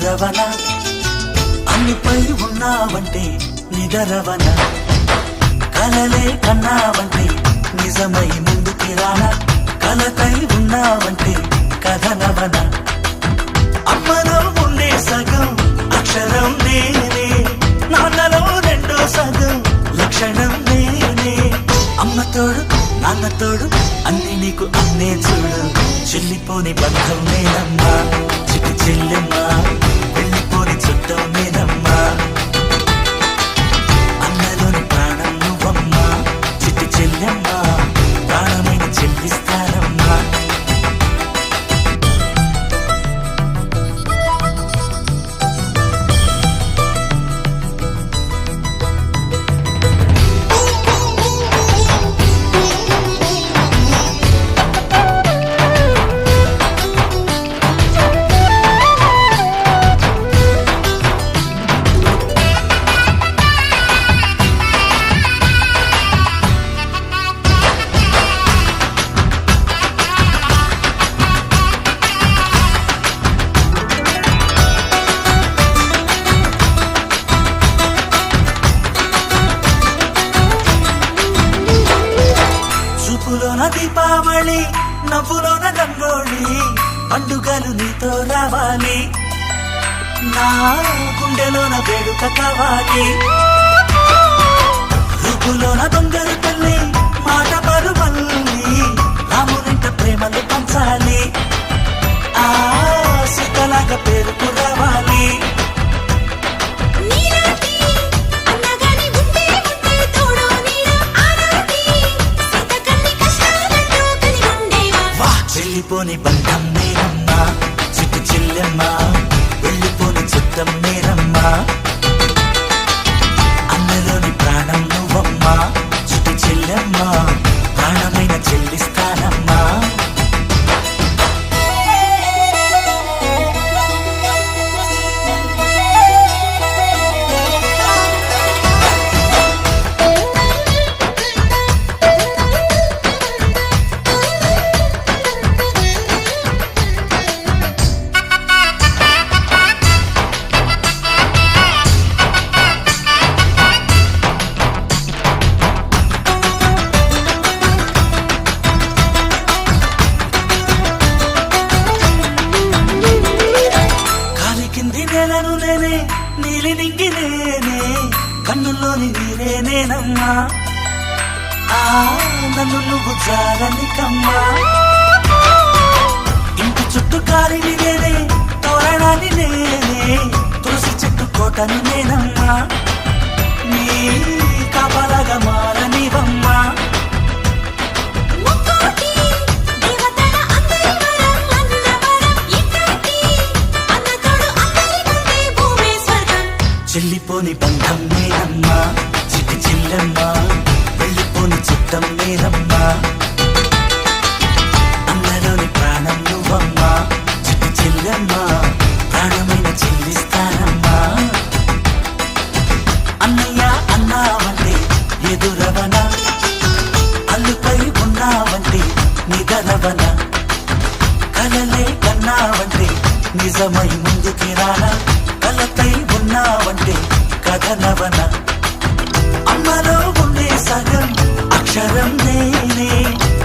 ఎదురవన అన్నిపై ఉన్నావంటే నిదరవన కలలే కన్నావంటే నిజమై ముందుకి రానా కలతై ఉన్నావంటే కథనవన అమ్మలో ఉండే సగం అక్షరం నేనే నాన్నలో రెండో సగం లక్షణం నేనే అమ్మ తోడు నాన్న తోడు అన్ని నీకు అన్నే చూడు చెల్లిపోని బంధం నేనమ్మా చిటి చెల్లెమ్మా వెళ్ళిపోని చుట్టం నేనమ్మా అన్నలోని ప్రాణం నువ్వమ్మా చిటి చెల్లెమ్మా ప్రాణమైన చెల్లిస్తానమ్మా చూపులోన దీపావళి నవ్వులోన రంగోళి పండుగలు నీతో రావాలి నా గుండెలోన వేడుక కావాలి రూపులోన దొంగలు తల్లి మాట పరువల్లి రామునింట ప్రేమలు పంచాలి ఆ సీతలాగా పేరుకు రావాలి వెళ్ళిపోని బంధం నేనమ్మా చిట్టి చెల్లెమ్మా వెళ్ళిపోని చుట్టం నేనమ్మా అన్నలోని ప్రాణం నువ్వమ్మా చిట్టి చెల్లెమ్మా ప్రాణమైన చెల్లిస్తానమ్మా నేలను నేనే నీలి నింగి నేనే కన్నుల్లోని నీరే నేనమ్మా ఆ నన్ను నువ్వు జారనికమ్మా ఇంటి చుట్టూ కాలిని నేనే తోరణాన్ని నేనే తులసి చెట్టు కోటని నేనమ్మా నీ కాపలాగా మారనివమ్మా చెల్లిపోని బంధం నేనమ్మా చిట్టి చెల్లెమ్మా వెళ్ళిపోని చుట్టం నేనమ్మా అన్నలోని ప్రాణం నువ్వమ్మా చిట్టి చెల్లెమ్మా ప్రాణమైన చెల్లిస్తానమ్మా అన్నయ్య అన్నావంటే ఎదురవన అల్లుపై ఉన్నావంటే నిదరవన కలలే కన్నావంటే నిజమై ముందుకి రానా కలతై ఉన్నావంటే కథనవన అమ్మలో ఉండే సగం అక్షరం నేనే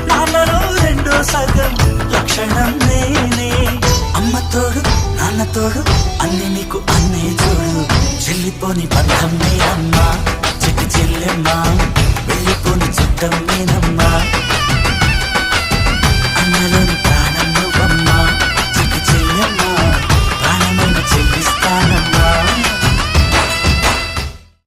నాన్నలో రెండో సగం లక్షణం నేనే అమ్మ తోడు నాన్న తోడు అన్ని నీకు అన్నే చూడు చెల్లిపోని బంధం నేనమ్మా చిట్టి చెల్లెమ్మా వెళ్ళిపోని చుట్టం నేనమ్మా